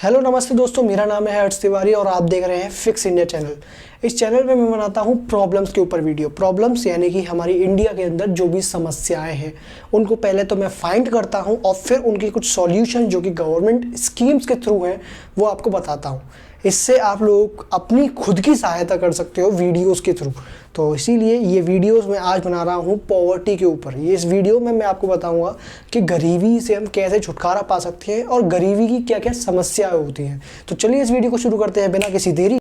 Hello नमस्ते दोस्तों, मेरा नाम है हर्ष तिवारी और आप देख रहे हैं फिक्स इंडिया चैनल। इस चैनल पे मैं बनाता हूँ प्रॉब्लम्स के ऊपर वीडियो। प्रॉब्लम्स यानी कि हमारी इंडिया के अंदर जो भी समस्याएं हैं उनको पहले तो मैं फाइंड करता हूँ और फिर उनकी कुछ सॉल्यूशन जो कि गवर्नमेंट स्कीम्स के थ्रू हैं वो आपको बताता हूँ। इससे आप लोग अपनी खुद की सहायता कर सकते हो वीडियोस के थ्रू। तो इसीलिए ये वीडियोस मैं आज बना रहा हूँ पॉवर्टी के ऊपर। ये इस वीडियो में मैं आपको बताऊंगा कि गरीबी से हम कैसे छुटकारा पा सकते हैं और गरीबी की क्या क्या समस्याएं होती हैं। तो चलिए इस वीडियो को शुरू करते हैं बिना किसी देरी।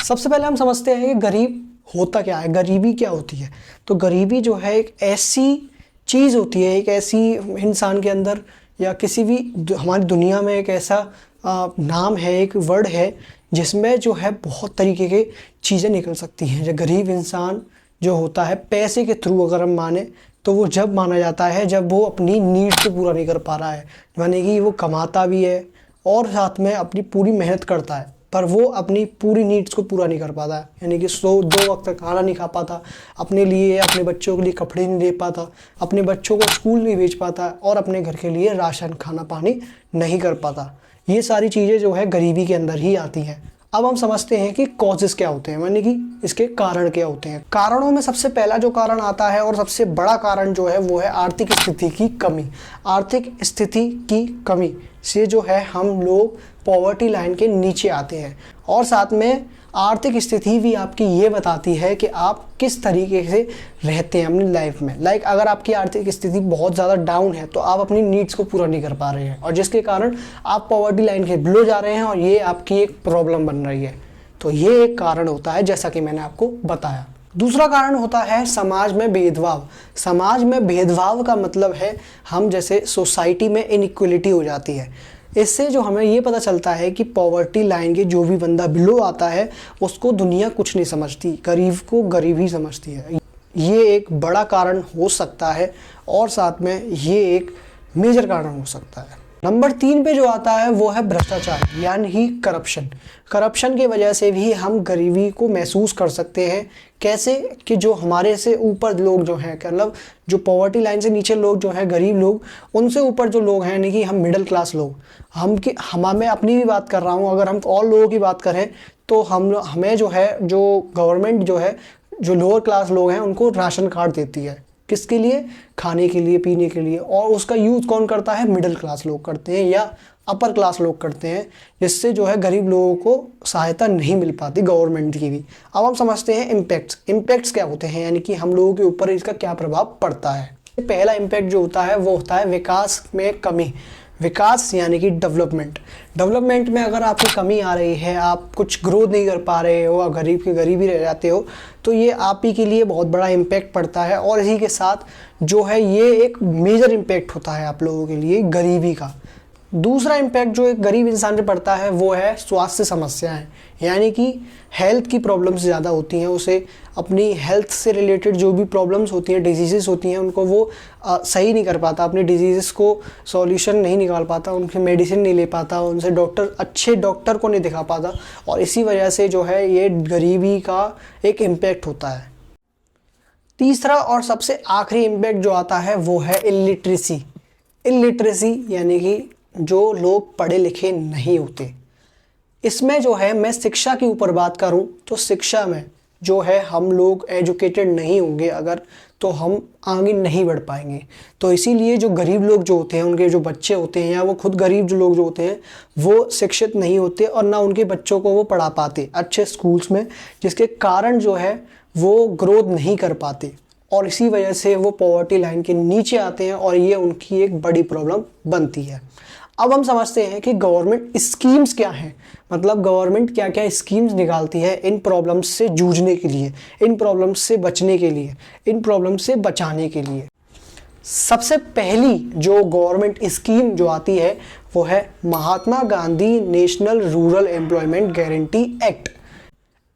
सबसे पहले हम समझते हैं कि गरीब होता क्या है, गरीबी क्या होती है। तो गरीबी जो है एक ऐसी चीज़ होती है, एक ऐसी इंसान के अंदर या किसी भी हमारी दुनिया में एक ऐसा नाम है, एक वर्ड है जिसमें जो है बहुत तरीके के चीज़ें निकल सकती हैं। जो गरीब इंसान जो होता है पैसे के थ्रू अगर हम माने तो वो जब माना जाता है जब वो अपनी नीड्स को पूरा नहीं कर पा रहा है, यानी कि वो कमाता भी है और साथ में अपनी पूरी मेहनत करता है पर वो अपनी पूरी नीड्स को पूरा नहीं कर पाता है, यानी कि 2 वक्त तक खाना नहीं खा पाता, अपने लिए अपने बच्चों के लिए कपड़े नहीं ले पाता, अपने बच्चों को स्कूल नहीं भेज पाता और अपने घर के लिए राशन खाना पानी नहीं कर पाता। ये सारी चीज़ें जो है गरीबी के अंदर ही आती हैं। अब हम समझते हैं कि कॉजेज़ क्या होते हैं, यानी कि इसके कारण क्या होते हैं। कारणों में सबसे पहला जो कारण आता है और सबसे बड़ा कारण जो है वो है आर्थिक स्थिति की कमी। आर्थिक स्थिति की कमी से जो है हम लोग पॉवर्टी लाइन के नीचे आते हैं और साथ में आर्थिक स्थिति भी आपकी ये बताती है कि आप किस तरीके से रहते हैं अपनी लाइफ में। लाइक अगर आपकी आर्थिक स्थिति बहुत ज़्यादा डाउन है तो आप अपनी नीड्स को पूरा नहीं कर पा रहे हैं और जिसके कारण आप पॉवर्टी लाइन के बिलो जा रहे हैं और ये आपकी एक प्रॉब्लम बन रही है। तो ये एक कारण होता है जैसा कि मैंने आपको बताया। दूसरा कारण होता है समाज में भेदभाव। समाज में भेदभाव का मतलब है हम जैसे सोसाइटी में इनइक्वलिटी हो जाती है। इससे जो हमें ये पता चलता है कि पॉवर्टी लाइन के जो भी बंदा बिलो आता है उसको दुनिया कुछ नहीं समझती, गरीब को गरीब ही समझती है। ये एक बड़ा कारण हो सकता है और साथ में ये एक मेजर कारण हो सकता है। नंबर 3 पे जो आता है वो है भ्रष्टाचार यानी ही करप्शन। करप्शन की वजह से भी हम गरीबी को महसूस कर सकते हैं। कैसे कि जो हमारे से ऊपर लोग जो हैं, मतलब जो पॉवर्टी लाइन से नीचे लोग जो हैं गरीब लोग, उनसे ऊपर जो लोग हैं यानी कि हम मिडिल क्लास लोग, मैं अपनी भी बात कर रहा हूँ। अगर हम और लोगों की बात करें तो हमें जो है जो गवर्नमेंट जो है जो लोअर क्लास लोग हैं उनको राशन कार्ड देती है। किसके लिए? खाने के लिए, पीने के लिए। और उसका यूज़ कौन करता है? मिडिल क्लास लोग करते हैं या अपर क्लास लोग करते हैं, जिससे जो है गरीब लोगों को सहायता नहीं मिल पाती गवर्नमेंट की भी। अब हम समझते हैं इम्पैक्ट्स क्या होते हैं, यानी कि हम लोगों के ऊपर इसका क्या प्रभाव पड़ता है। पहला इम्पैक्ट जो होता है वो होता है विकास में कमी। विकास यानी कि डेवलपमेंट में अगर आपकी कमी आ रही है, आप कुछ ग्रोथ नहीं कर पा रहे हो, गरीब के गरीब ही रह जाते हो, तो ये आप ही के लिए बहुत बड़ा इम्पैक्ट पड़ता है। और इसी के साथ जो है ये एक मेजर इम्पैक्ट होता है आप लोगों के लिए गरीबी का। दूसरा इम्पैक्ट जो एक गरीब इंसान पे पड़ता है वो है स्वास्थ्य समस्याएं, यानी कि हेल्थ की प्रॉब्लम्स ज़्यादा होती हैं। उसे अपनी हेल्थ से रिलेटेड जो भी प्रॉब्लम्स होती हैं, डिजीज़ेस होती हैं, उनको वो सही नहीं कर पाता, अपने डिजीज़ेस को सॉल्यूशन नहीं निकाल पाता, उनकी मेडिसिन नहीं ले पाता, उनसे अच्छे डॉक्टर को नहीं दिखा पाता और इसी वजह से जो है ये गरीबी का एक इम्पैक्ट होता है। तीसरा और सबसे आखिरी इम्पैक्ट जो आता है वो है इलिटरेसी यानी कि जो लोग पढ़े लिखे नहीं होते। इसमें जो है मैं शिक्षा के ऊपर बात करूं तो शिक्षा में जो है हम लोग एजुकेटेड नहीं होंगे अगर, तो हम आगे नहीं बढ़ पाएंगे। तो इसीलिए जो गरीब लोग जो होते हैं, उनके जो बच्चे होते हैं या वो खुद गरीब जो लोग जो होते हैं वो शिक्षित नहीं होते और ना उनके बच्चों को वो पढ़ा पाते अच्छे स्कूल्स में, जिसके कारण जो है वो ग्रोथ नहीं कर पाते और इसी वजह से वो पॉवर्टी लाइन के नीचे आते हैं और ये उनकी एक बड़ी प्रॉब्लम बनती है। अब हम समझते हैं कि गवर्नमेंट स्कीम्स क्या हैं, मतलब गवर्नमेंट क्या क्या स्कीम्स निकालती है इन प्रॉब्लम्स से जूझने के लिए, इन प्रॉब्लम्स से बचने के लिए, इन प्रॉब्लम्स से बचाने के लिए। सबसे पहली जो गवर्नमेंट स्कीम जो आती है वो है Mahatma Gandhi national rural employment guarantee act.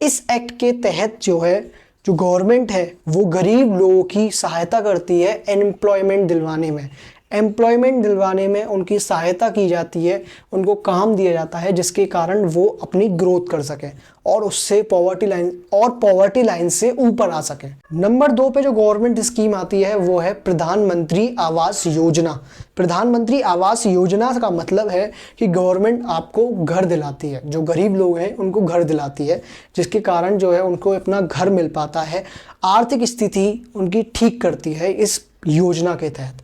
इस एक्ट के तहत जो है जो गवर्नमेंट है वो गरीब लोगों की सहायता करती है एम्प्लॉयमेंट दिलवाने में। एम्प्लॉयमेंट दिलवाने में उनकी सहायता की जाती है, उनको काम दिया जाता है जिसके कारण वो अपनी ग्रोथ कर सकें और उससे पॉवर्टी लाइन से ऊपर आ सकें। नंबर 2 पे जो गवर्नमेंट स्कीम आती है वो है प्रधानमंत्री आवास योजना। प्रधानमंत्री आवास योजना का मतलब है कि गवर्नमेंट आपको घर दिलाती है, जो गरीब लोग हैं उनको घर दिलाती है, जिसके कारण जो है उनको अपना घर मिल पाता है, आर्थिक स्थिति उनकी ठीक करती है इस योजना के तहत।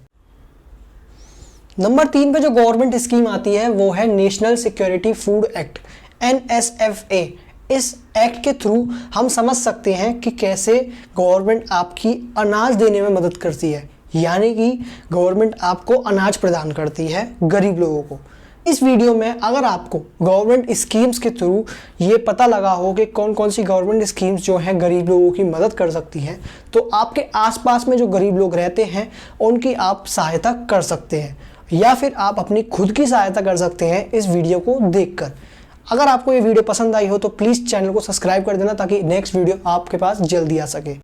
नंबर 3 पे जो गवर्नमेंट स्कीम आती है वो है national security food act, NSFA। इस एक्ट के थ्रू हम समझ सकते हैं कि कैसे गवर्नमेंट आपकी अनाज देने में मदद करती है, यानी कि गवर्नमेंट आपको अनाज प्रदान करती है गरीब लोगों को। इस वीडियो में अगर आपको गवर्नमेंट स्कीम्स के थ्रू ये पता लगा हो कि कौन कौन सी गवर्नमेंट स्कीम्स जो हैं गरीब लोगों की मदद कर सकती हैं, तो आपके आसपास में जो गरीब लोग रहते हैं उनकी आप सहायता कर सकते हैं, या फिर आप अपनी खुद की सहायता कर सकते हैं इस वीडियो को देखकर। अगर आपको ये वीडियो पसंद आई हो तो प्लीज़ चैनल को सब्सक्राइब कर देना ताकि नेक्स्ट वीडियो आपके पास जल्दी आ सके।